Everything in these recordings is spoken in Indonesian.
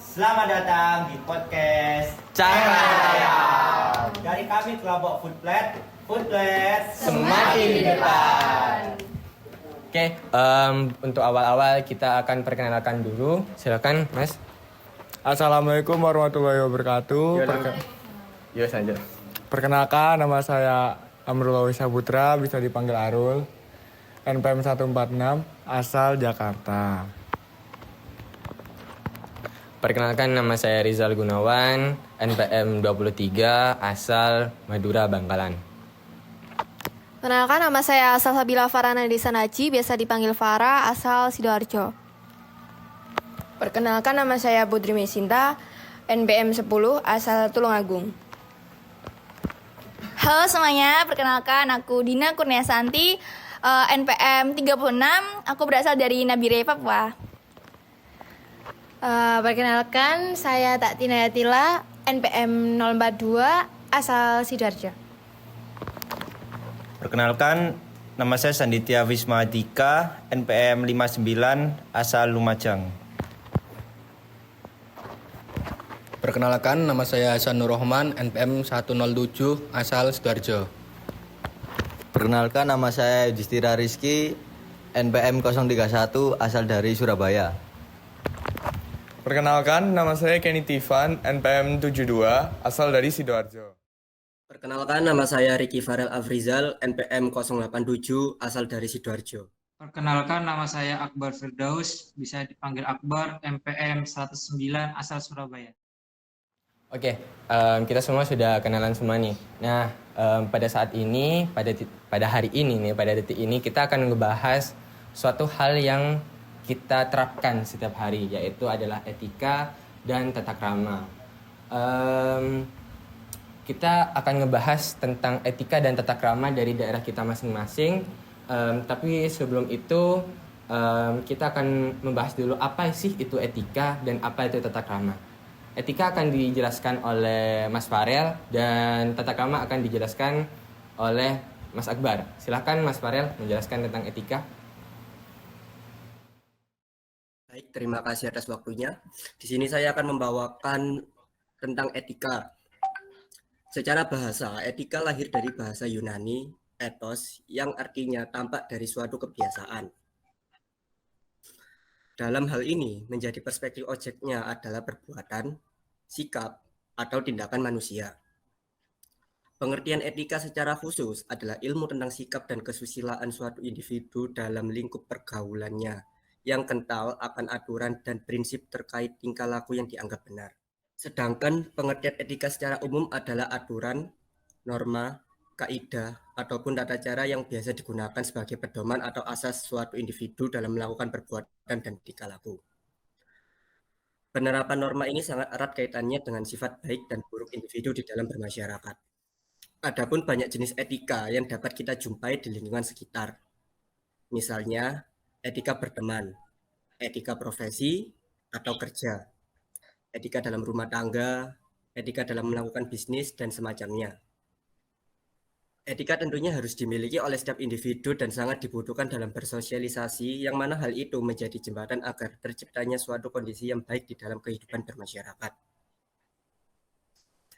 Selamat datang di podcast Cahaya. dari kami kelompok Foodplat Semakin di depan. Oke, untuk awal-awal kita akan perkenalkan dulu. Silakan, Mas. Assalamualaikum warahmatullahi wabarakatuh. Yo saja. Perkenalkan, nama saya Amrullah Wisaputra, bisa dipanggil Arul. NPM 146, asal Jakarta. Perkenalkan, nama saya Rizal Gunawan, NPM 23, asal Madura, Bangkalan. Perkenalkan, nama saya Salsabila Farana Desanaji, biasa dipanggil Farah, asal Sidoarjo. Perkenalkan, nama saya Putri Mesinta, NPM 10, asal Tulungagung. Halo semuanya, perkenalkan aku Dina Kurniasanti, NPM 36, aku berasal dari Nabire, Papua. Perkenalkan, saya Taktina Yatila, NPM 042, asal Sidoarjo. Perkenalkan, nama saya Sanditya Wisma Dika, NPM 59, asal Lumajang. Perkenalkan, nama saya Hasanur Rohman, NPM 107, asal Sidoarjo. Perkenalkan, nama saya Yudhistira Rizky, NPM 031, asal dari Surabaya. Perkenalkan, nama saya Kenny Tivan, NPM 72, asal dari Sidoarjo. Perkenalkan, nama saya Ricky Farel Afrizal, NPM 087, asal dari Sidoarjo. Perkenalkan, nama saya Akbar Firdaus, bisa dipanggil Akbar, NPM 109, asal Surabaya. Oke, kita semua sudah kenalan semua nih. Nah, pada saat ini, pada hari ini nih, pada detik ini kita akan ngebahas suatu hal yang kita terapkan setiap hari, yaitu adalah etika dan tata krama. Kita akan ngebahas tentang etika dan tata krama dari daerah kita masing-masing. Tapi sebelum itu, kita akan membahas dulu apa sih itu etika dan apa itu tata krama. Etika akan dijelaskan oleh Mas Farel dan tata krama akan dijelaskan oleh Mas Akbar. Silakan Mas Farel menjelaskan tentang etika. Baik, terima kasih atas waktunya. Di sini saya akan membawakan tentang etika. Secara bahasa, etika lahir dari bahasa Yunani, ethos, yang artinya tampak dari suatu kebiasaan. Dalam hal ini, menjadi perspektif objeknya adalah perbuatan, sikap, atau tindakan manusia. Pengertian etika secara khusus adalah ilmu tentang sikap dan kesusilaan suatu individu dalam lingkup pergaulannya, yang kental akan aturan dan prinsip terkait tingkah laku yang dianggap benar. Sedangkan pengertian etika secara umum adalah aturan, norma, kaidah, ataupun tata cara yang biasa digunakan sebagai pedoman atau asas suatu individu dalam melakukan perbuatan dan tingkah laku. Penerapan norma ini sangat erat kaitannya dengan sifat baik dan buruk individu di dalam bermasyarakat. Adapun banyak jenis etika yang dapat kita jumpai di lingkungan sekitar. Misalnya, etika berteman, etika profesi atau kerja, etika dalam rumah tangga, etika dalam melakukan bisnis, dan semacamnya. Etika tentunya harus dimiliki oleh setiap individu dan sangat dibutuhkan dalam bersosialisasi, yang mana hal itu menjadi jembatan agar terciptanya suatu kondisi yang baik di dalam kehidupan bermasyarakat.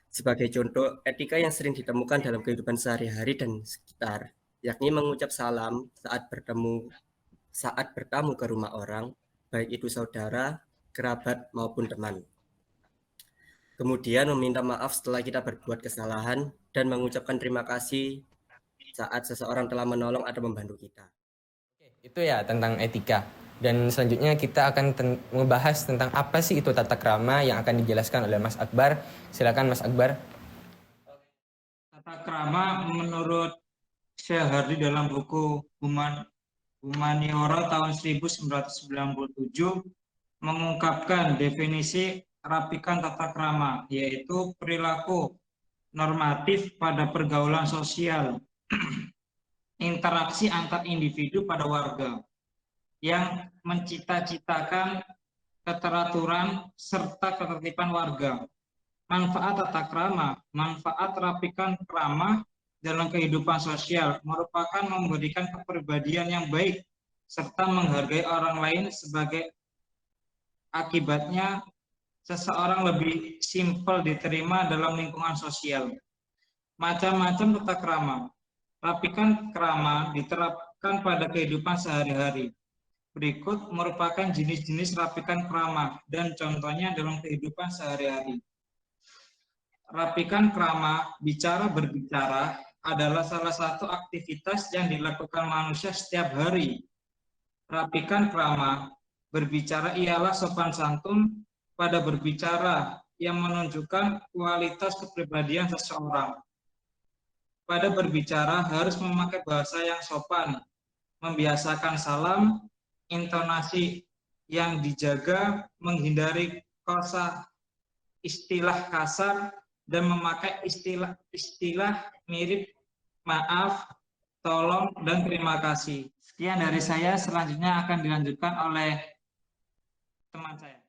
Sebagai contoh, etika yang sering ditemukan dalam kehidupan sehari-hari dan sekitar, yakni mengucap salam saat bertamu ke rumah orang, baik itu saudara, kerabat, maupun teman. Kemudian meminta maaf setelah kita berbuat kesalahan dan mengucapkan terima kasih saat seseorang telah menolong atau membantu kita. Oke, itu ya tentang etika. Dan selanjutnya kita akan membahas tentang apa sih itu tata krama yang akan dijelaskan oleh Mas Akbar. Silakan Mas Akbar. Tata krama menurut Syahari dalam buku Humaniora tahun 1997 mengungkapkan definisi rapikan tata krama, yaitu perilaku normatif pada pergaulan sosial, interaksi antar individu pada warga, yang mencita-citakan keteraturan serta ketertiban warga. Manfaat tata krama, manfaat rapikan krama dalam kehidupan sosial merupakan memberikan kepribadian yang baik serta menghargai orang lain sebagai akibatnya seseorang lebih simpel diterima dalam lingkungan sosial. Macam-macam tata krama. Rapikan krama diterapkan pada kehidupan sehari-hari. Berikut merupakan jenis-jenis rapikan krama dan contohnya dalam kehidupan sehari-hari. Rapikan krama bicara berbicara adalah salah satu aktivitas yang dilakukan manusia setiap hari. Rapikan krama berbicara ialah sopan santun pada berbicara yang menunjukkan kualitas kepribadian seseorang. Pada berbicara harus memakai bahasa yang sopan, membiasakan salam, intonasi yang dijaga, menghindari kosa istilah kasar, dan memakai istilah mirip maaf, tolong, dan terima kasih. Sekian dari saya, selanjutnya akan dilanjutkan oleh teman saya.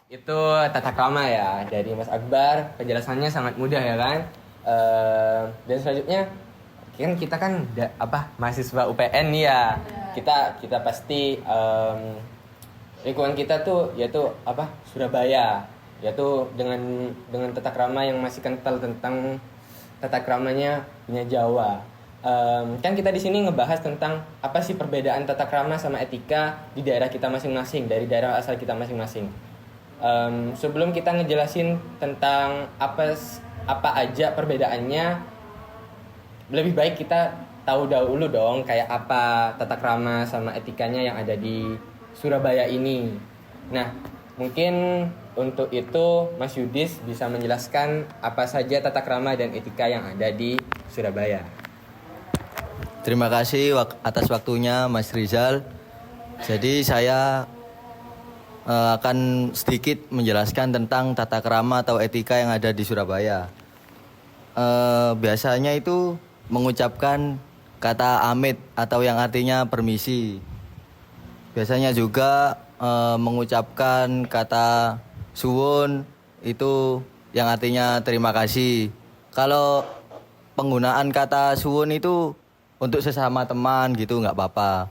Itu tata krama ya dari Mas Akbar, penjelasannya sangat mudah ya kan. Dan selanjutnya kita kan mahasiswa UPN nih ya. Kita pasti lingkungan kita tuh yaitu Surabaya, yaitu dengan tata krama yang masih kental tentang tata kramanya punya Jawa. Kan kita di sini ngebahas tentang apa sih perbedaan tata krama sama etika di daerah kita masing-masing, dari daerah asal kita masing-masing. Sebelum kita ngejelasin tentang apa aja perbedaannya, lebih baik kita tahu dahulu dong kayak apa tata krama sama etikanya yang ada di Surabaya ini. Nah, mungkin untuk itu Mas Yudis bisa menjelaskan apa saja tata krama dan etika yang ada di Surabaya. Terima kasih atas waktunya Mas Rizal. Jadi saya akan sedikit menjelaskan tentang tata krama atau etika yang ada di Surabaya. Biasanya itu mengucapkan kata amit atau yang artinya permisi. Biasanya juga mengucapkan kata suwun itu yang artinya terima kasih. Kalau penggunaan kata suwun itu untuk sesama teman gitu nggak apa-apa.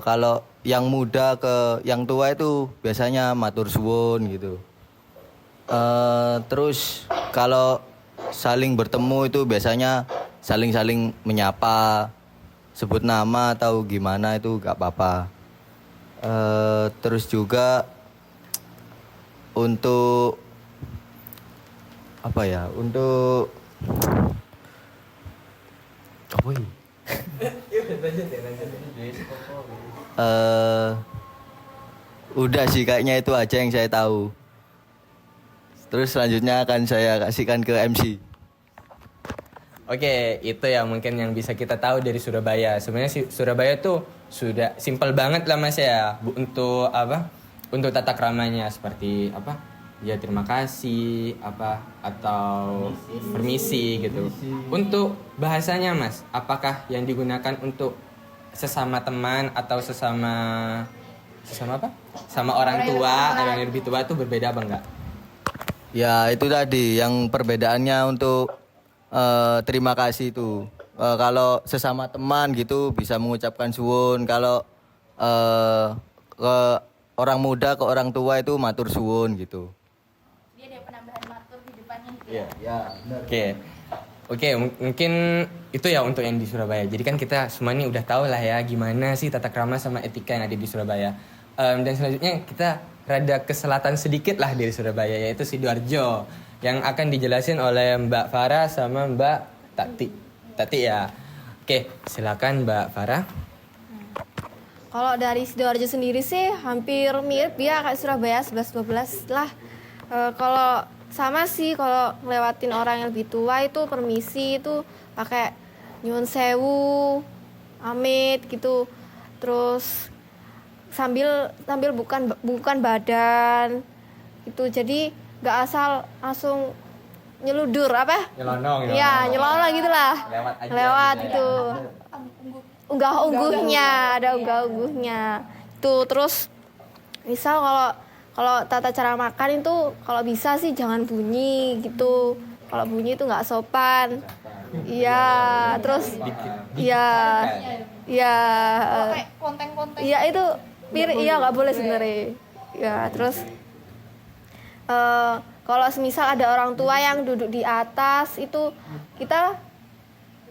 Kalau yang muda ke yang tua itu biasanya matur suwun gitu. Terus kalau saling bertemu itu biasanya saling menyapa, sebut nama atau gimana itu nggak apa-apa. Terus juga untuk untuk udah sih kayaknya itu aja yang saya tahu. Terus selanjutnya akan saya kasihkan ke MC. Oke, itu ya mungkin yang bisa kita tahu dari Surabaya. Sebenarnya Surabaya tuh sudah simpel banget lah Mas ya untuk untuk tata kramanya seperti ya terima kasih atau permisi gitu. Untuk bahasanya Mas, apakah yang digunakan untuk sesama teman atau sesama sama orang tua, orang yang lebih tua tuh berbeda apa enggak? Ya itu tadi yang perbedaannya untuk terima kasih itu. Kalau sesama teman gitu bisa mengucapkan suwun. Kalau ke orang muda ke orang tua itu matur suwun gitu. Dia ada penambahan matur di depannya. Iya, benar. Oke, mungkin itu ya untuk yang di Surabaya. Jadi kan kita semua ini udah tahu lah ya gimana sih tata krama sama etika yang ada di Surabaya. Dan selanjutnya kita rada ke selatan sedikit lah dari Surabaya, yaitu Sidoarjo, yang akan dijelasin oleh Mbak Farah sama Mbak Tati ya. Oke, silakan Mbak Farah. Kalau dari Sidoarjo sendiri sih hampir mirip ya kayak Surabaya 11-12 lah. Kalau sama sih, kalau ngelewatin orang yang lebih tua itu permisi itu pakai nyuwun sewu, amit gitu. Terus sambil bukan badan gitu. Jadi nggak asal langsung nyeludur Nyelonong. Ya, nyelonong gitulah. Lewat gitu ya. gitu. Unggah-ungguhnya, ada unggah-ungguhnya. Tuh, terus misal kalau tata cara makan itu kalau bisa sih jangan bunyi gitu. Kalau bunyi itu nggak sopan. Iya, terus iya Konteng-konteng. iya itu mirip, iya nggak boleh sebenarnya. Ya, terus Kalau semisal ada orang tua yang duduk di atas itu kita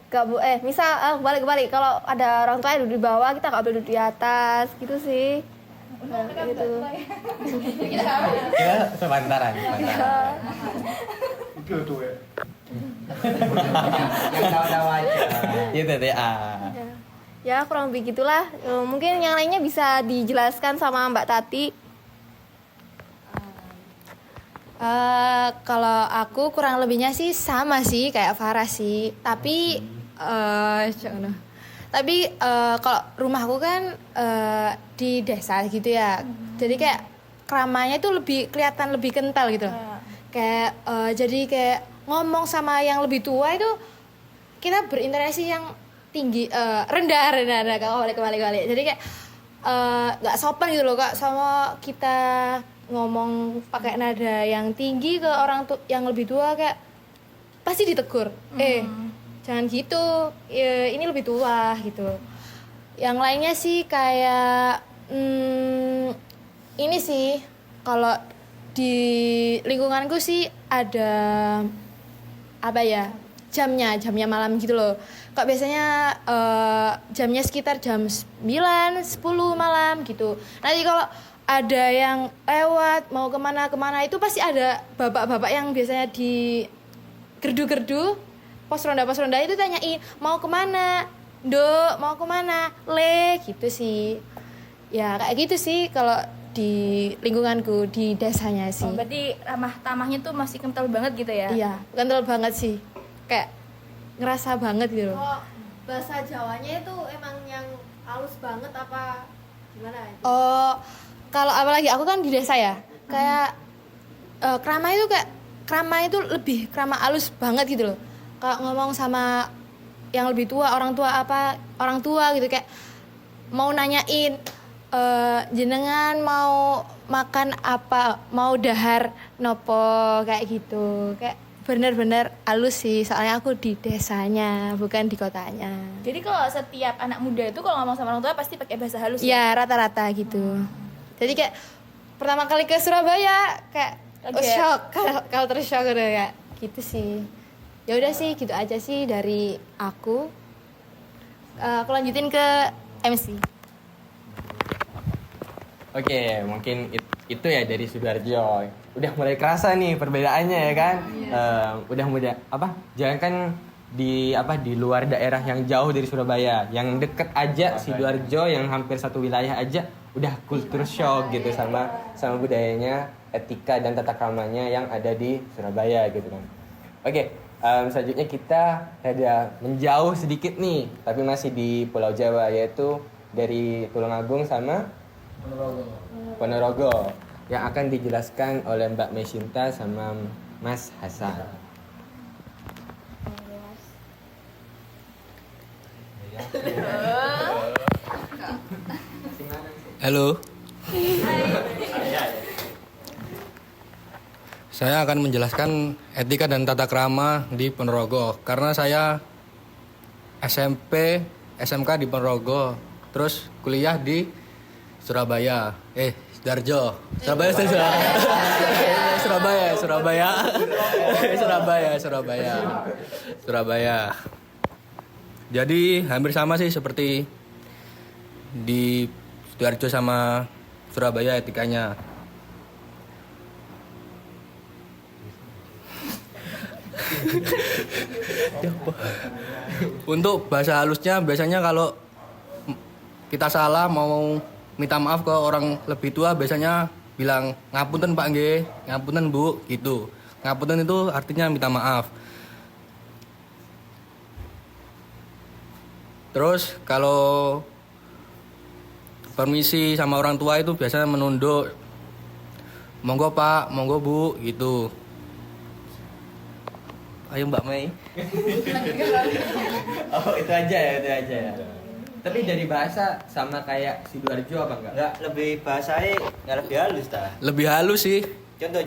gak boleh. Misal balik kalau ada orang tua yang duduk di bawah kita gak boleh duduk di atas gitu sih. Gitu. Ya, sebantaran. Itu deh. Ya kurang begitulah. Mungkin yang lainnya bisa dijelaskan sama Mbak Tati. Kalau aku kurang lebihnya sih sama sih kayak Farah sih. Tapi kalau rumahku kan di desa gitu ya. Jadi kayak keramanya itu kelihatan lebih kental gitu. Kayak jadi kayak ngomong sama yang lebih tua itu kita berinteraksi yang tinggi rendah kalau kembali. Jadi kayak nggak sopan gitu loh Kak, sama kita ngomong pakai nada yang tinggi ke orang yang lebih tua, kayak pasti ditegur. Jangan gitu, ini lebih tua gitu. Yang lainnya sih kayak ini sih, kalau di lingkunganku sih ada jamnya malam gitu loh. Kok biasanya jamnya sekitar jam 9, 10 malam gitu. Nanti kalau ada yang lewat mau kemana itu pasti ada bapak-bapak yang biasanya di gerdu-gerdu pos ronda itu tanyain mau kemana, Dok, mau kemana, Le, gitu sih. Ya kayak gitu sih kalau di lingkunganku di desanya sih. Berarti ramah tamahnya tuh masih kental banget gitu ya? Iya, kental banget sih. Kayak ngerasa banget gitu. Oh, bahasa Jawanya itu emang yang halus banget apa gimana? Oh, kalau apalagi aku kan di desa ya. Kayak krama itu lebih krama halus banget gitu loh. Kalau ngomong sama yang lebih tua, orang tua gitu, kayak mau nanyain jenengan mau makan apa, mau dahar nopo, kayak gitu. Kayak bener-bener halus sih, soalnya aku di desanya bukan di kotanya. Jadi kalau setiap anak muda itu kalau ngomong sama orang tua pasti pakai bahasa halus ya? Rata-rata gitu. Jadi kayak pertama kali ke Surabaya kayak shock, kalau tershock gitu ya, gitu sih. Ya udah sih, gitu aja sih dari aku. Aku lanjutin ke MC. Oke, mungkin itu ya dari Sidoarjo. Udah mulai kerasa nih perbedaannya ya kan. Jangan kan di luar daerah yang jauh dari Surabaya, yang deket aja Sidoarjo, yang hampir satu wilayah aja udah culture shock gitu sama budayanya, etika dan tata kramanya yang ada di Surabaya gitu kan. Oke, selanjutnya kita ada menjauh sedikit nih, tapi masih di Pulau Jawa, yaitu dari Tulungagung sama Ponorogo yang akan dijelaskan oleh Mbak Mesinta sama Mas Hasan. Halo. Saya akan menjelaskan etika dan tata krama di Ponorogo karena saya SMP, SMK di Ponorogo, terus kuliah di Surabaya. Sidoarjo. Surabaya. Jadi hampir sama sih seperti di Sidoarjo sama Surabaya etikanya. Untuk bahasa halusnya biasanya kalau kita salah mau minta maaf ke orang lebih tua biasanya bilang ngapunten Pak nggih, ngapunten Bu gitu. Ngapunten itu artinya minta maaf. Terus kalau permisi sama orang tua itu biasanya menunduk. Monggo Pak, monggo Bu gitu. Ayo Mbak Mei. Oh, itu aja ya. Tapi dari bahasa sama kayak Sidoarjo apa enggak? Enggak, lebih bahasanya enggak lebih halus ta? Lebih halus sih. Contoh.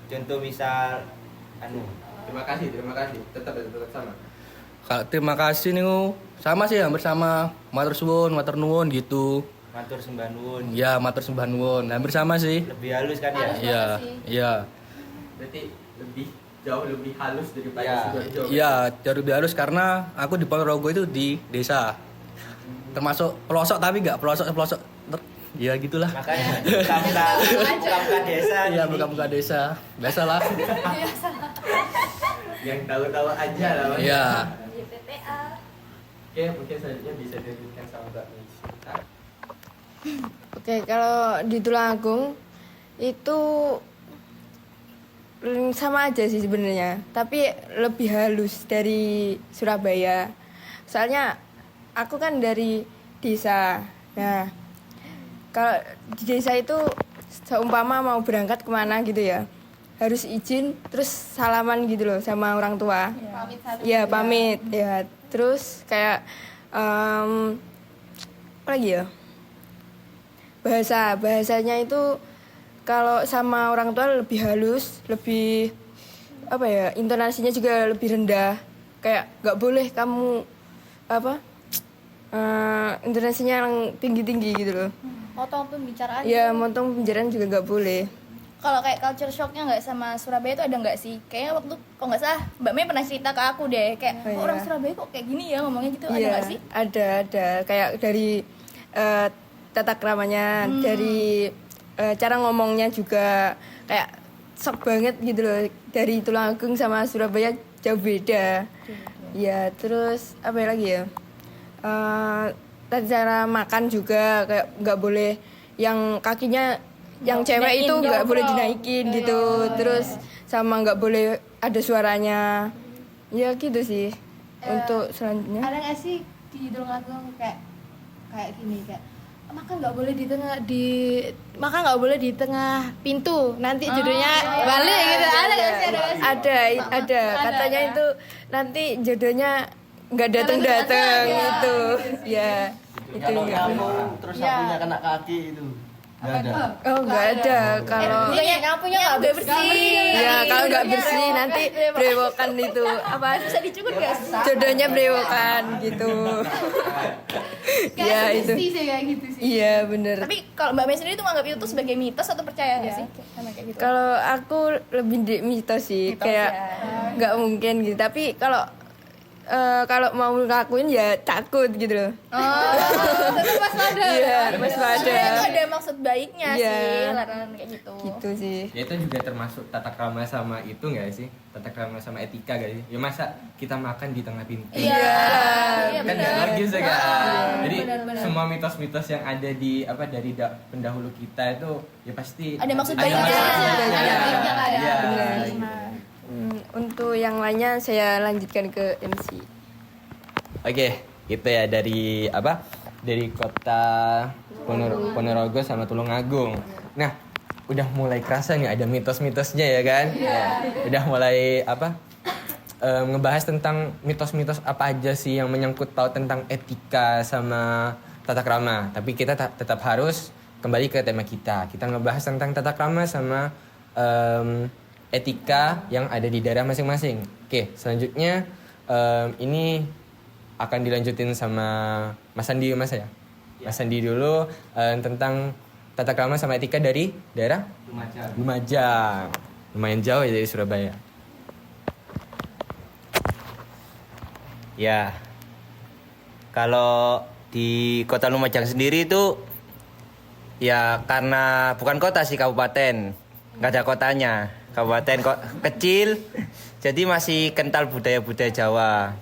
Contoh misal Terima kasih. Tetap sama. Kalau terima kasih nih sama sih hampir sama matur suwun, matur nuwun gitu. Matur sembah nuwun. Ya, matur sembah nuwun. Hampir sama sih. Lebih halus kan ya? Iya, iya. Berarti jauh lebih halus daripada Ya. Sidoarjo. Iya, jauh lebih halus karena aku di Ponorogo itu di desa. Termasuk pelosok tapi nggak pelosok. Ya gitulah. Makanya buka desa. Iya, buka-buka desa. Biasalah. Yang tahu-tahu aja lah. Bang. Iya. Oke, mungkin selanjutnya bisa dilanjutkan sama Mbak Misita. Oke, kalau di Tulungagung itu sama aja sih sebenarnya, tapi lebih halus dari Surabaya. Soalnya aku kan dari desa. Nah, kalau di desa itu seumpama mau berangkat kemana gitu ya, harus izin terus salaman gitu loh sama orang tua. Pamit satu. Ya pamit ya. Terus kayak apa lagi ya? Bahasanya itu kalau sama orang tua lebih halus, lebih apa ya? Intonasinya juga lebih rendah. Kayak nggak boleh kamu apa? Intonasinya yang tinggi-tinggi gitu loh. Motong pembicaraan. Ya, motong pembicaraan juga nggak boleh. Kalau kayak culture shocknya nggak sama Surabaya itu ada nggak sih? Kayaknya waktu kalau nggak salah Mbak Mei pernah cerita ke aku deh, kayak Oh, iya. orang Surabaya kok kayak gini ya ngomongnya gitu, ada Iya, nggak sih? ada. Kayak dari tata keramanya, dari cara ngomongnya juga kayak sok banget gitu loh. Dari Tulungagung sama Surabaya jauh beda. Ya, terus apa lagi ya? Tadi cara makan juga kayak nggak boleh yang kakinya yang cewek itu nggak boleh dinaikin gitu. Terus sama nggak boleh ada suaranya. Ya gitu sih. Untuk selanjutnya. Ada nggak sih di Tulungagung kayak gini, kayak makan nggak boleh di tengah pintu, nanti jodohnya balik gitu. Ada nggak sih? Ada. Katanya itu nanti jodohnya nggak datang gitu. Ya. Itu nggak. terus sapunya kena kaki itu. Nggak ada. Oh nggak ada. Kalau Bukannya kampungnya nggak bersih. ya kalau nggak bersih nanti brewokan itu apa? Bisa dicukur nggak sih? Jodohnya brewokan gitu. Ya itu. sih kayak gitu sih. Iya bener. Tapi kalau Mbak Mei sendiri tuh menganggap itu tuh sebagai mitos atau percaya nggak sih? Sama kayak gitu. Kalau aku lebih di mitos sih, Mitos kayak ya. nggak mungkin gitu. Tapi kalau mau ngelakuin ya takut gitu loh. Oh, tapi waspada. Iya, waspada. Sebenarnya itu ada maksud baiknya Iya. sih, larangan kayak gitu. Gitu sih. Ya itu juga termasuk tata krama sama itu nggak sih? Tata krama sama etika nggak sih? Ya masa kita makan di tengah pintu? Iya. Iya, Kan benar. nggak logis ya kan? Jadi benar. semua mitos-mitos yang ada di dari pendahulu kita itu ya pasti Ada maksud baiknya. maksudnya. Ada baiknya, ada. Iya. Benar. Untuk yang lainnya saya lanjutkan ke MC. Oke, itu ya dari dari kota Ponorogo sama Tulungagung. Nah, udah mulai kerasa nih ada mitos-mitosnya ya kan? Udah mulai ngebahas tentang mitos-mitos apa aja sih yang menyangkut paut tentang etika sama tata krama. Tapi kita tetap harus kembali ke tema kita. Kita ngebahas tentang tata krama sama etika yang ada di daerah masing-masing. Oke, selanjutnya ini akan dilanjutin sama Mas Andi Mas ya. Mas Andi dulu tentang tata krama sama etika dari daerah Lumajang. Lumayan jauh ya dari Surabaya. Ya. Kalau di Kota Lumajang sendiri itu ya karena bukan kota sih, kabupaten. Nggak ada kotanya. Kabupaten kok kecil. Jadi masih kental budaya-budaya Jawa.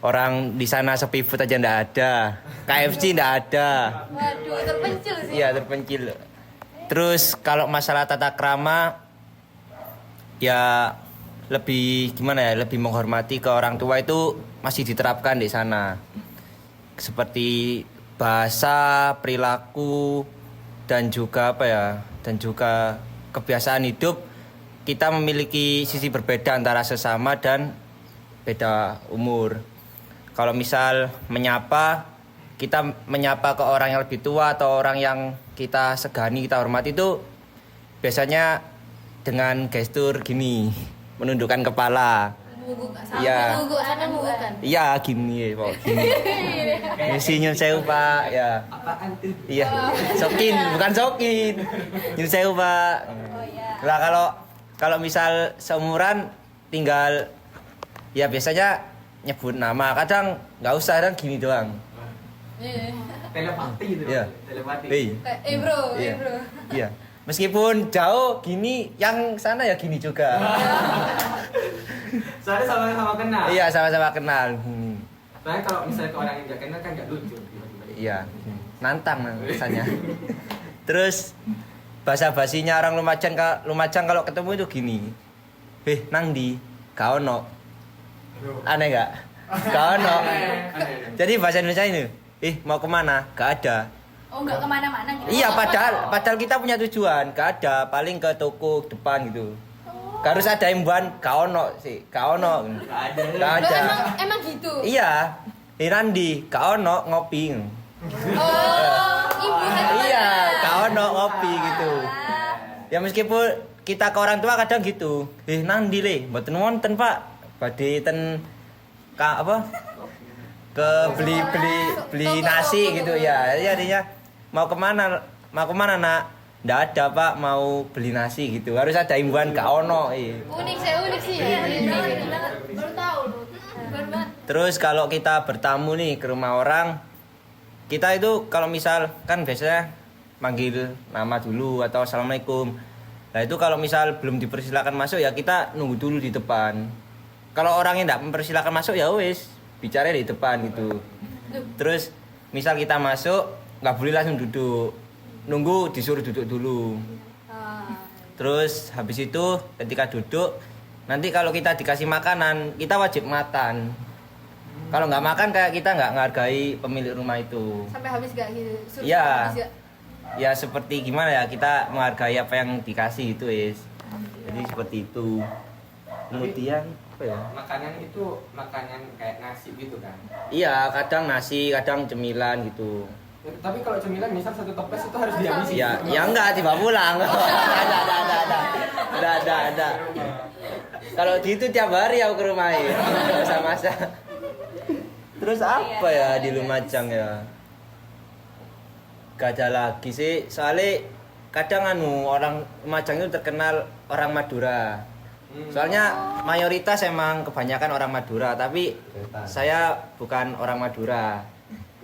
Orang di sana sepi food aja ndak ada. KFC ndak ada. Waduh, terpencil sih. Iya, terpencil. Terus kalau masalah tata krama ya lebih gimana ya, lebih menghormati ke orang tua itu masih diterapkan di sana. Seperti bahasa, perilaku dan juga dan juga kebiasaan hidup. Kita memiliki sisi berbeda antara sesama dan beda umur. Kalau misal menyapa, kita menyapa ke orang yang lebih tua atau orang yang kita segani, kita hormati itu biasanya dengan gestur gini, menundukkan kepala. Iya. Iya gini Pak, gini. Misi nyun sewu Pak, ya. Apaan tuh? Iya. Sokin, bukan sokin. Nyun sewu Pak. Lah kalau misal seumuran tinggal ya biasanya nyebut nama, kadang nggak usah, kadang gini doang. Telepati gitu. Iya. Telepati. Bro, Iya. Iya. Meskipun jauh gini, yang sana ya gini juga. Soalnya sama-sama kenal. Iya, sama-sama kenal. Soalnya kalau misalnya ke orang yang nggak kenal kan nggak lucu tiba-tiba. Iya, nantang rasanya. Terus basa-basinya orang Lumajang kalau ketemu itu gini. Nang di? Gak ono. Aneh nggak? Gak ono. Jadi bahasa Indonesia ini, mau kemana? Gak ada. Oh, nggak kemana-mana gitu. Iya, padahal kita punya tujuan. Gak ada, paling ke toko depan gitu. Gak harus ada imbuhan, gak ono sih, gak ono. Gak ada. Emang gitu. Iya. Nandi, gak ono ngopi. Iya, gak ono ngopi gitu. Ya meskipun kita ke orang tua kadang gitu. Nandi le, mboten wonten Pak. Badhe ten ke beli nasi gitu ya. Jadi artinya mau kemana nak? Nggak ada Pak, mau beli nasi gitu. Harus ada imbuhan gak ono. Unik sih. Baru tahu loh. Baru banget. Terus kalau kita bertamu nih ke rumah orang, kita itu kalau misal kan biasanya manggil nama dulu atau assalamualaikum. Nah itu kalau misal belum dipersilakan masuk ya kita nunggu dulu di depan. Kalau orangnya nggak mempersilakan masuk ya wes bicara di depan gitu. Terus misal kita masuk nggak boleh langsung duduk, nunggu disuruh duduk dulu. Terus habis itu ketika duduk nanti kalau kita dikasih makanan kita wajib makan. Kalau nggak makan kayak kita nggak menghargai pemilik rumah itu. Sampai habis gak gitu? Iya. Ya seperti gimana ya, kita menghargai apa yang dikasih gitu Is. Jadi seperti itu. Kemudian apa ya? Makanan itu makanan kayak nasi gitu kan? Iya, kadang nasi, kadang cemilan gitu. Tapi kalau cemilan misal satu toples itu harus dihabisi. Ya enggak, dibawa pulang. Ada. Kalau gitu tiap hari aku ke rumah ya. Masa-masa. Terus apa ya di Lumajang ya? Gak ada lagi sih, soalnya kadang orang Lumajang itu terkenal orang Madura. Soalnya mayoritas emang kebanyakan orang Madura, tapi saya bukan orang Madura.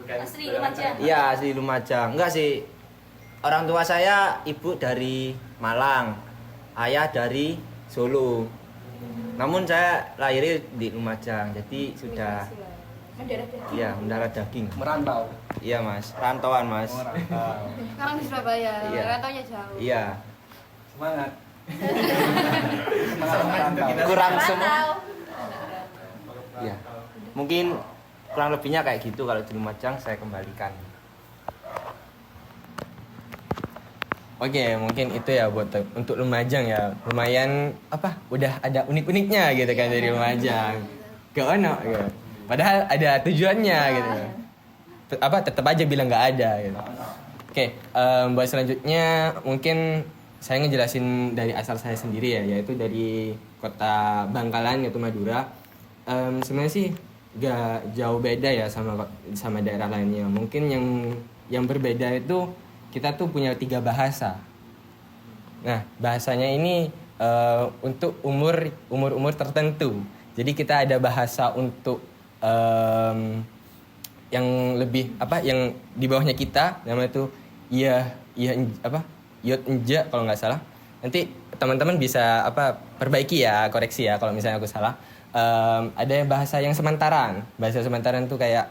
Asli Lumajang. Iya, asli Lumajang. Enggak sih. Orang tua saya ibu dari Malang, ayah dari Solo. Namun saya lahir di Lumajang, jadi sudah mendarah daging. Merantau. Iya mas, rantauan mas. Sekarang di Surabaya, rantaunya jauh. Iya. Semangat. Kurang semua. Iya. Mungkin kurang lebihnya kayak gitu. Kalau di Lumajang saya kembalikan. Oke, mungkin itu ya buat untuk Lumajang ya. Lumayan udah ada unik-uniknya gitu kan dari Lumajang. Gak ono gitu. Padahal ada tujuannya gitu. Tetap aja bilang nggak ada gitu. Oke, buat selanjutnya mungkin saya ngejelasin dari asal saya sendiri ya, yaitu dari kota Bangkalan yaitu Madura. Sebenarnya sih gak jauh beda ya sama daerah lainnya. Mungkin yang berbeda itu kita tuh punya 3 bahasa. Nah, bahasanya ini untuk umur tertentu. Jadi kita ada bahasa untuk yang lebih yang di bawahnya kita, namanya itu Yot Enja kalau nggak salah. Nanti teman-teman bisa perbaiki ya, koreksi ya kalau misalnya aku salah. Ada bahasa yang semantaran. Bahasa semantaran tuh kayak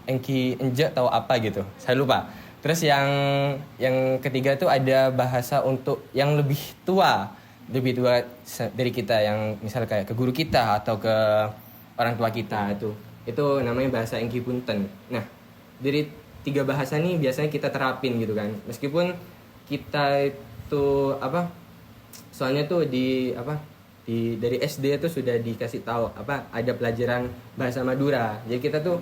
Engki Enja atau apa gitu. Saya lupa. Terus yang ketiga tuh ada bahasa untuk yang lebih tua dari kita, yang misal kayak ke guru kita atau ke orang tua kita itu namanya bahasa Engki Punten. Nah, dari 3 bahasa ini biasanya kita terapin gitu kan. Meskipun kita itu soalnya tuh dari SD itu sudah dikasih tahu ada pelajaran bahasa Madura. Jadi kita tuh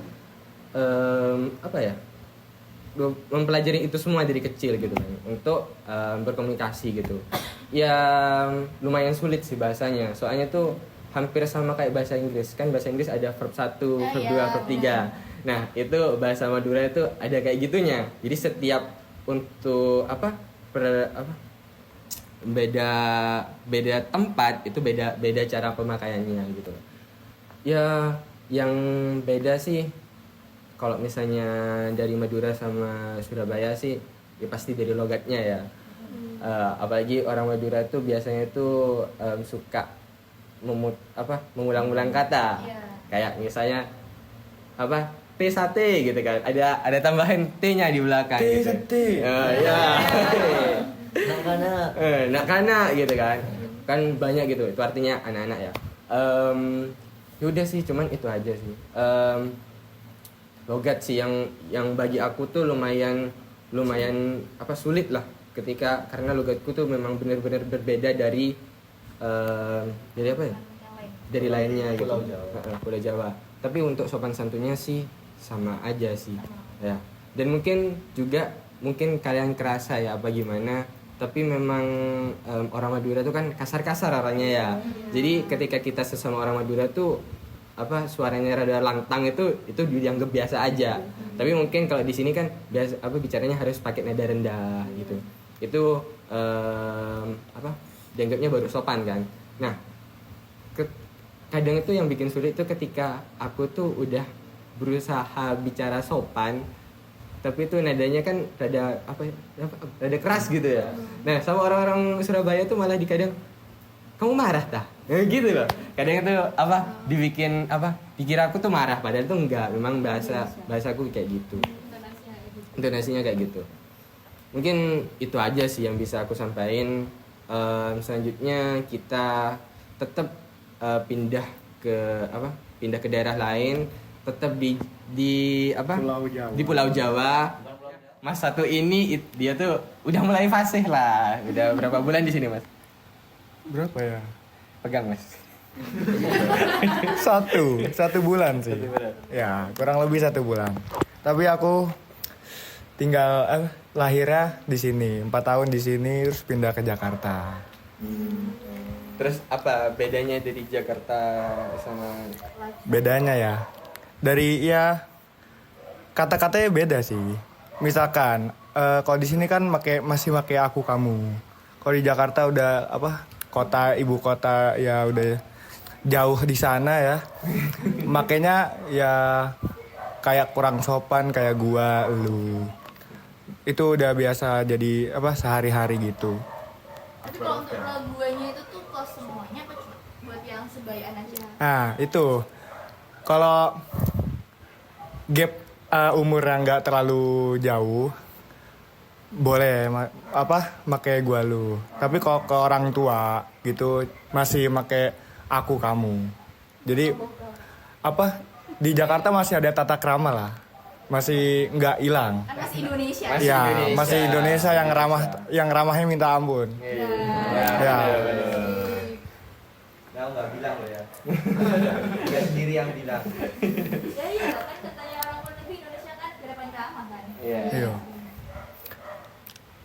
mempelajari itu semua dari kecil gitu kan untuk berkomunikasi gitu. Ya lumayan sulit sih bahasanya. Soalnya tuh hampir sama kayak bahasa Inggris. Kan bahasa Inggris ada verb 1, verb 2, verb 3. Nah, itu bahasa Madura itu ada kayak gitunya. Jadi setiap untuk beda tempat itu beda cara pemakaiannya gitu. Ya yang beda sih kalau misalnya dari Madura sama Surabaya sih ya pasti dari logatnya ya. Apalagi orang Madura tuh biasanya tuh suka mengulang-ulang kata. Kayak misalnya T1 gitu kan. Ada tambahan T-nya di belakang gitu. Ya. Nak-kana gitu kan. Kan banyak gitu. Itu artinya anak-anak ya. Yaudah sih, cuman itu aja sih. Logat sih yang bagi aku tuh lumayan sulit lah karena logatku tuh memang benar-benar berbeda dari dari lainnya gitu. Pulau Jawa. Tapi untuk sopan santunnya sih sama aja sih ya. Dan mungkin kalian kerasa ya apa gimana, tapi memang orang Madura tuh kan kasar-kasar orangnya ya. Jadi ketika kita sesama orang Madura tuh suaranya rada lantang itu dianggap biasa aja. Tapi mungkin kalau di sini kan biasa bicaranya harus pakai nada rendah gitu. Itu dianggapnya baru sopan kan. Nah, kadang itu yang bikin sulit itu ketika aku tuh udah berusaha bicara sopan tapi itu nadanya kan rada keras gitu ya. Nah, sama orang-orang Surabaya tuh malah kadang kamu marah tah? Gitu loh. Kadang itu dikira aku tuh marah padahal tuh enggak, memang bahasaku kayak gitu. Intonasinya kayak gitu. Mungkin itu aja sih yang bisa aku sampaikan. Selanjutnya kita tetap pindah ke daerah lain, tetap di Pulau Jawa. Mas satu ini dia tuh udah mulai fasih lah. Udah berapa bulan di sini, Mas? Berapa ya? Pegang, Mas. Satu bulan sih. Ya, kurang lebih 1 bulan. Tapi aku tinggal lahirnya di sini, 4 tahun di sini terus pindah ke Jakarta. Terus apa bedanya dari Jakarta sama? Bedanya ya, dari kata-katanya beda sih. Misalkan kalau di sini kan masih pakai aku kamu. Kalau di Jakarta udah ibu kota ya udah jauh di sana ya. Makanya ya kayak kurang sopan kayak gua, lu. Itu udah biasa jadi sehari-hari gitu. Tapi kalau untuk laguannya itu tuh kos semuanya apa cuma buat yang sebayaan aja? Nah, itu. Kalau gap umur yang nggak terlalu jauh boleh pakai gua lu. Tapi kalau ke orang tua gitu masih pakai aku kamu. Jadi di Jakarta masih ada tata krama lah. Masih nggak hilang. Masih Indonesia. Masih Indonesia yang ramahnya minta ampun. Ya. Nggak bilang loh ya. Dia sendiri yang bilang. Iya, kan katanya orang luar negeri Indonesia kan gerapan ramah kan. Iya.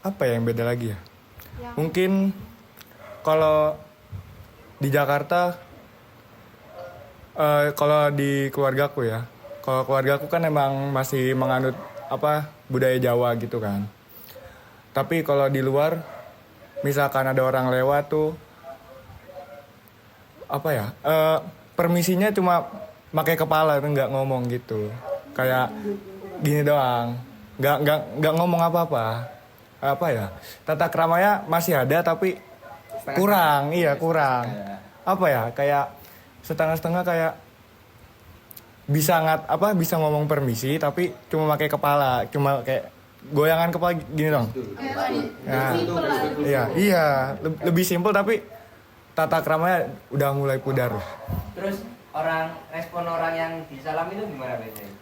Apa yang beda lagi ya? Mungkin kalau di Jakarta, kalau di keluargaku ya, kalau keluargaku kan emang masih menganut budaya Jawa gitu kan. Tapi kalau di luar, misalkan ada orang lewat tuh, permisinya cuma pakai kepala tuh nggak ngomong gitu, kayak gini doang, nggak ngomong apa-apa. Tata keramanya masih ada tapi kurang. Kayak setengah-setengah kayak bisa ngomong permisi tapi cuma pakai kepala, cuma kayak goyangan kepala gini dong. Iya, lebih simpel tapi tata keramanya udah mulai pudar. Terus respon orang yang disalam itu gimana biasanya?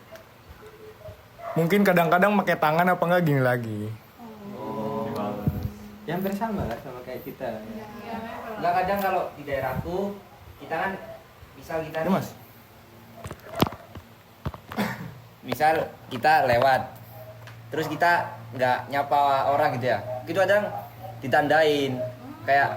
Mungkin kadang-kadang pakai tangan apa enggak gini lagi. Yang hampir sama lah sama kayak kita. Enggak, kadang kalau di daerahku kita kan misal kita lewat terus kita nggak nyapa orang gitu ya, itu kadang ditandain kayak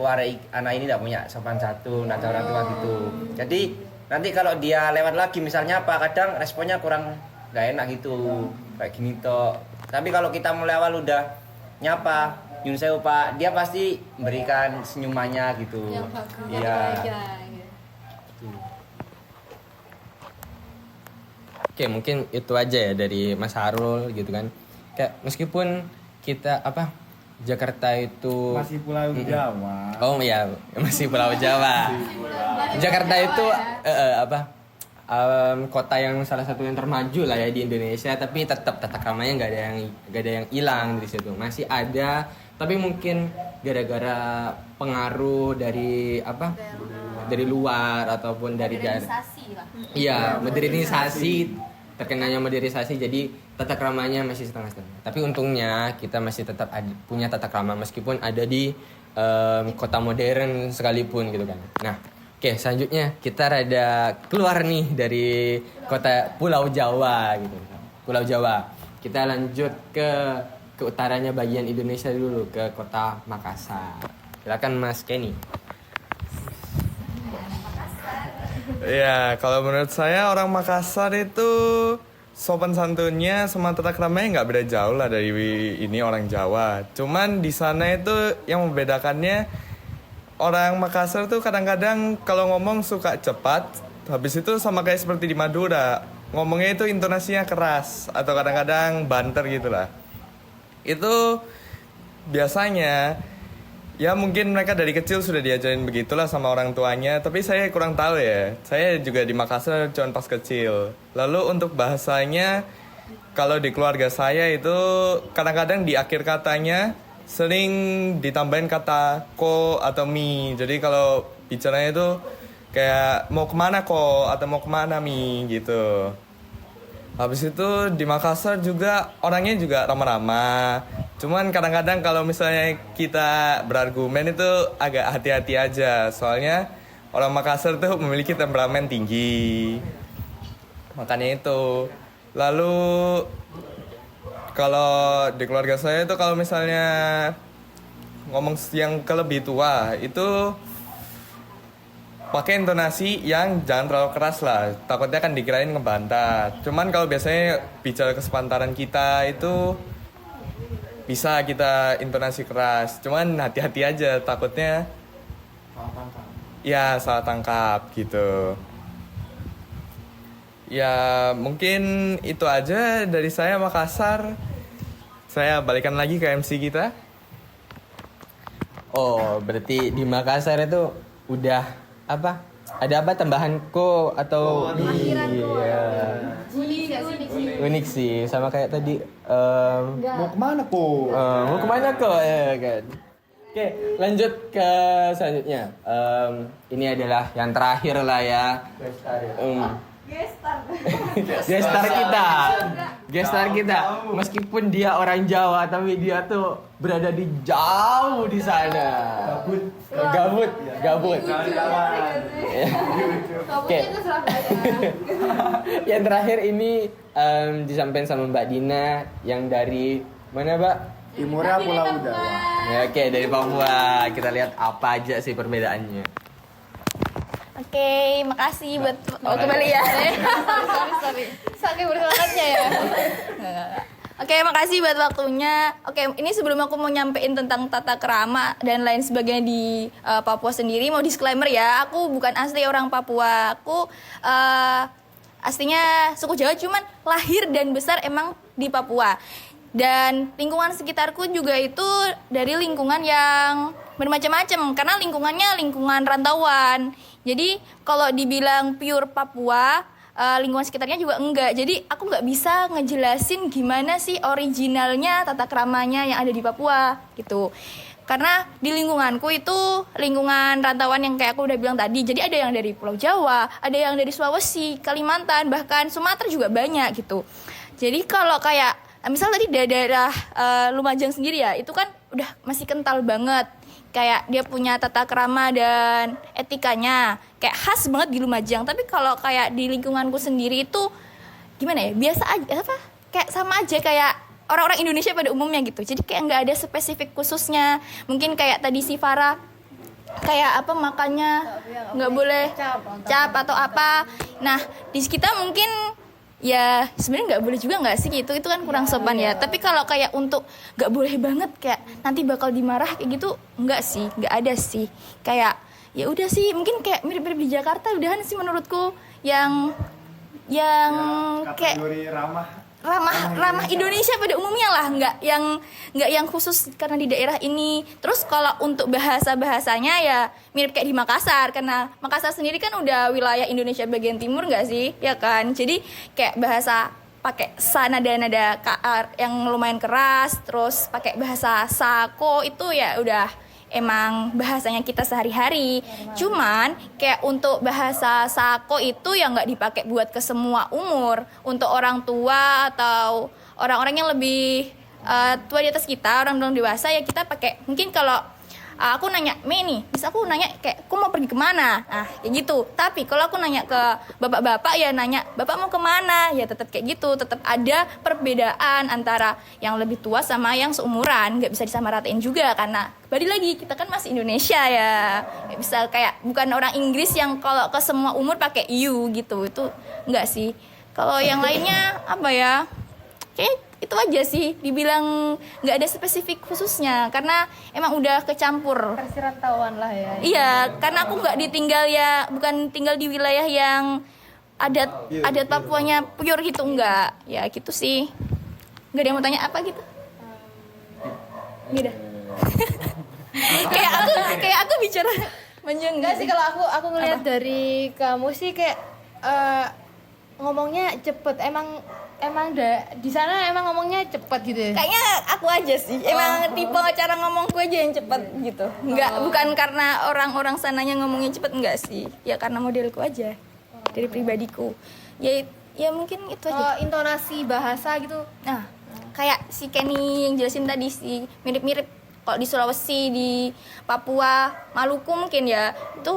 wah anak ini nggak punya sopan santun atau orang tua gitu. Jadi nanti kalau dia lewat lagi misalnya apa, kadang responnya kurang nggak enak gitu, kayak gini toh. Tapi kalau kita mulai awal udah nyapa Yun sewu Pak, dia pasti memberikan senyumannya gitu. Yang bagus, Iya. Oke, mungkin itu aja ya dari Mas Harul gitu kan. Kayak meskipun kita Jakarta itu Masih Pulau Jawa. Oh iya, masih Pulau Jawa. Jakarta itu kota yang salah satu yang termaju lah ya di Indonesia, tapi tetap tata kramanya nggak ada yang hilang dari situ. Masih ada, tapi mungkin gara-gara pengaruh dari dari luar ataupun dari Modernisasi lah. Iya, modernisasi, terkenanya modernisasi, jadi tata kramanya masih setengah-setengah. Tapi untungnya kita masih tetap punya tata krama meskipun ada di kota modern sekalipun gitu kan. Nah, oke, selanjutnya kita rada keluar nih dari kota Pulau Jawa gitu. Pulau Jawa. Kita lanjut ke utaranya bagian Indonesia dulu, ke kota Makassar. Silakan Mas Kenny. Ya, kalau menurut saya orang Makassar itu sopan santunnya sama tata kramanya nggak beda jauh lah dari ini orang Jawa. Cuman di sana itu yang membedakannya orang Makassar tuh kadang-kadang kalau ngomong suka cepat. Habis itu sama kayak seperti di Madura, ngomongnya itu intonasinya keras atau kadang-kadang banter gitulah. Itu biasanya ya mungkin mereka dari kecil sudah diajarin begitulah sama orang tuanya, tapi saya kurang tahu ya. Saya juga di Makassar cuma pas kecil. Lalu untuk bahasanya, kalau di keluarga saya itu kadang-kadang di akhir katanya sering ditambahin kata ko atau mi. Jadi kalau bicaranya itu kayak mau kemana ko atau mau kemana mi gitu. Habis itu di Makassar juga orangnya juga ramah-ramah. Cuman kadang-kadang kalau misalnya kita berargumen itu agak hati-hati aja. Soalnya orang Makassar tuh memiliki temperamen tinggi. Makanya itu. Lalu kalau di keluarga saya itu kalau misalnya ngomong yang ke lebih tua itu pakai intonasi yang jangan terlalu keras lah, takutnya kan dikirain ngebantah. Cuman kalau biasanya bicara kesepantaran kita itu bisa kita intonasi keras, cuman hati-hati aja, takutnya ya salah tangkap gitu. Ya mungkin itu aja dari saya Makassar. Saya balikan lagi ke MC kita. Oh, berarti di Makassar itu udah ada apa tambahanku atau unik sih sama kayak tadi Mau kemana kok? Ya kan. Oke, lanjut ke selanjutnya. Ini adalah yang terakhir lah ya. Gestar kita. Meskipun dia orang Jawa, tapi dia tuh berada di jauh di sana. Gabut. Oke. Yang terakhir ini disampaikan sama Mbak Dina yang dari mana, Mbak? Timurnya Pulau Jawa. Ya, oke, dari Papua. Kita lihat apa aja sih perbedaannya. Oke, makasih buat kembali ya. Sorry. Saking bersemangatnya ya. Oke, makasih buat waktunya. Oke, ini sebelum aku mau nyampein tentang tata krama dan lain sebagainya di Papua sendiri, mau disclaimer ya, aku bukan asli orang Papua. Aku aslinya suku Jawa, cuman lahir dan besar emang di Papua. Dan lingkungan sekitarku juga itu dari lingkungan yang bermacam-macam, karena lingkungannya lingkungan rantauan. Jadi kalau dibilang pure Papua, lingkungan sekitarnya juga enggak. Jadi aku nggak bisa ngejelasin gimana sih originalnya tata kramanya yang ada di Papua gitu. Karena di lingkunganku itu lingkungan rantauan yang kayak aku udah bilang tadi. Jadi ada yang dari Pulau Jawa, ada yang dari Sulawesi, Kalimantan, bahkan Sumatera juga banyak gitu. Jadi kalau kayak misal tadi daerah Lumajang sendiri ya, itu kan udah masih kental banget. Kayak dia punya tata krama dan etikanya kayak khas banget di Lumajang. Tapi kalau kayak di lingkunganku sendiri itu gimana ya, biasa aja, kayak sama aja kayak orang-orang Indonesia pada umumnya gitu. Jadi kayak nggak ada spesifik khususnya. Mungkin kayak tadi si Farah kayak apa makannya nggak boleh cap atau apa. Nah di kita mungkin ya sebenarnya nggak boleh juga nggak sih gitu, itu kan kurang sopan ya. Tapi kalau kayak untuk nggak boleh banget kayak nanti bakal dimarah kayak gitu, nggak sih, nggak ada sih. Kayak ya udah sih mungkin kayak mirip-mirip di Jakarta udahan sih menurutku yang kayak ramah Indonesia pada umumnya lah, nggak yang khusus karena di daerah ini. Terus kalau untuk bahasanya ya mirip kayak di Makassar, karena Makassar sendiri kan udah wilayah Indonesia bagian timur nggak sih, ya kan? Jadi kayak bahasa pakai nada yang lumayan keras, terus pakai bahasa sako itu ya udah emang bahasanya kita sehari-hari. Cuman kayak untuk bahasa sako itu yang nggak dipakai buat ke semua umur. Untuk orang tua atau orang-orang yang lebih tua di atas kita, orang dewasa ya kita pakai. Mungkin kalau aku nanya Mei nih, bisa aku nanya kayak aku mau pergi kemana, nah kayak gitu. Tapi kalau aku nanya ke bapak-bapak ya nanya bapak mau kemana, ya tetap kayak gitu. Tetap ada perbedaan antara yang lebih tua sama yang seumuran, nggak bisa disamaratain juga karena balik lagi kita kan masih Indonesia ya, nggak bisa kayak bukan orang Inggris yang kalau ke semua umur pakai you gitu, itu nggak sih. Kalau yang lainnya apa ya, kayak itu aja sih, dibilang nggak ada spesifik khususnya karena emang udah kecampur. Perserantauan lah ya. Iya, karena aku nggak ditinggal ya, bukan tinggal di wilayah yang adat Papuanya pure gitu, enggak. Ya gitu sih. Nggak ada yang mau tanya apa gitu? Gitu. kayak aku bicara panjang. Enggak sih, kalau aku ngelihat dari kamu sih kayak ngomongnya cepet. Emang di sana emang ngomongnya cepet gitu ya? Kayaknya aku aja sih. Emang tipe cara ngomongku aja yang cepet gitu. Bukan karena orang-orang sananya ngomongnya cepet, enggak sih. Ya karena modelku aja. Dari pribadiku. Ya mungkin itu aja. Intonasi bahasa gitu. Nah, kayak si Kenny yang jelasin tadi sih, mirip-mirip. Kalau di Sulawesi, di Papua, Maluku mungkin ya, itu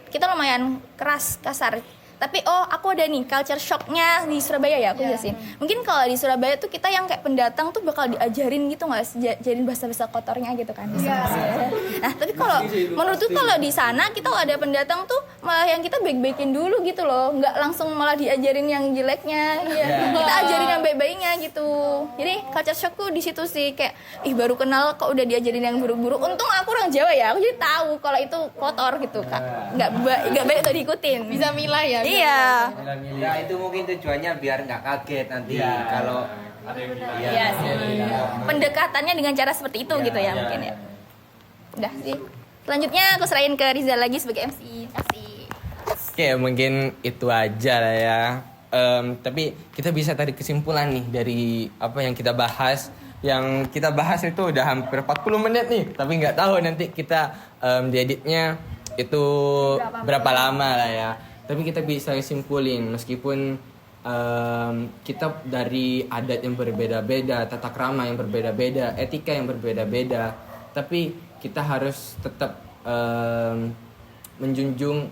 kita lumayan keras, kasar. Tapi aku ada nih culture shocknya di Surabaya ya, aku jelasin. Mungkin kalau di Surabaya tuh kita yang kayak pendatang tuh bakal diajarin gitu nggak sih, jadi bahasa-bahasa kotornya gitu kan. Nah tapi kalau menurutku kalau di sana kita ada pendatang tuh malah yang kita baik-baikin dulu gitu loh, nggak langsung malah diajarin yang jeleknya. Kita ajarin yang baik-baiknya gitu. Jadi culture shockku di situ sih, kayak baru kenal kok udah diajarin yang buruk-buruk. Untung aku orang Jawa ya, aku jadi tahu kalau itu kotor gitu kan. Nggak baik untuk diikutin. Bisa milah ya. Iya. Ya itu mungkin tujuannya biar nggak kaget nanti kalau Iya sih. Pendekatannya dengan cara seperti itu gitu ya mungkin ya. Udah sih. Selanjutnya aku serahin ke Rizal lagi sebagai MC. Kasih. Oke, mungkin itu aja lah ya. Tapi kita bisa tarik kesimpulan nih dari apa yang kita bahas. Yang kita bahas itu udah hampir 40 menit nih. Tapi nggak tahu nanti kita dieditnya itu berapa lama lah ya. Tapi kita bisa simpulin meskipun kita dari adat yang berbeda-beda, tata krama yang berbeda-beda, etika yang berbeda-beda, tapi kita harus tetap menjunjung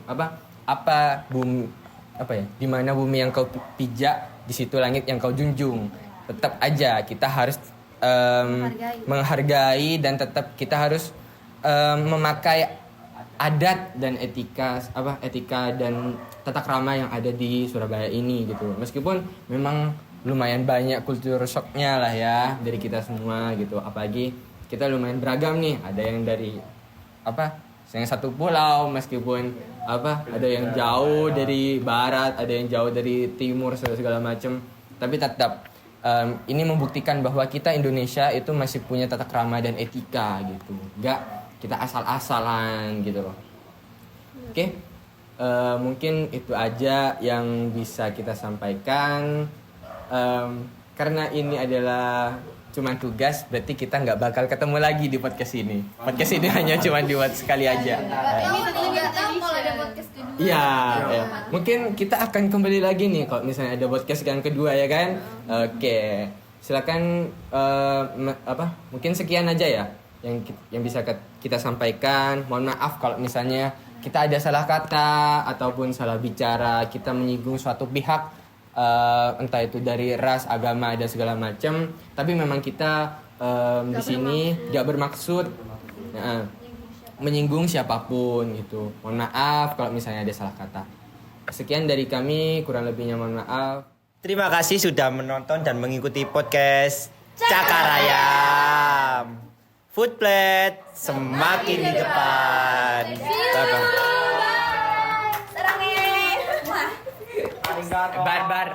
di mana bumi yang kau pijak, di situ langit yang kau junjung. Tetap aja kita harus menghargai dan tetap kita harus memakai adat dan etika dan tata krama yang ada di Surabaya ini gitu. Meskipun memang lumayan banyak kultur shocknya lah ya dari kita semua gitu. Apalagi kita lumayan beragam nih. Ada yang dari yang satu pulau, meskipun ada yang jauh dari barat, ada yang jauh dari timur segala macam. Tapi tetap ini membuktikan bahwa kita Indonesia itu masih punya tata krama dan etika gitu. Enggak kita asal-asalan gitu loh. Oke, mungkin itu aja yang bisa kita sampaikan. Karena ini adalah cuma tugas, berarti kita nggak bakal ketemu lagi di podcast ini. Podcast ini hanya cuma dibuat sekali aja. Iya, ya. Mungkin kita akan kembali lagi nih kalau misalnya ada podcast yang kedua ya kan. Oke, silakan mungkin sekian aja ya yang bisa kita sampaikan. Mohon maaf kalau misalnya kita ada salah kata ataupun salah bicara, kita menyinggung suatu pihak entah itu dari ras, agama dan segala macam. Tapi memang kita di sini gak bermaksud menyinggung siapapun gitu. Mohon maaf kalau misalnya ada salah kata. Sekian dari kami, kurang lebihnya mohon maaf. Terima kasih sudah menonton dan mengikuti podcast Cakarayam. Food Plate semakin di depan. Bye-bye. Barbar.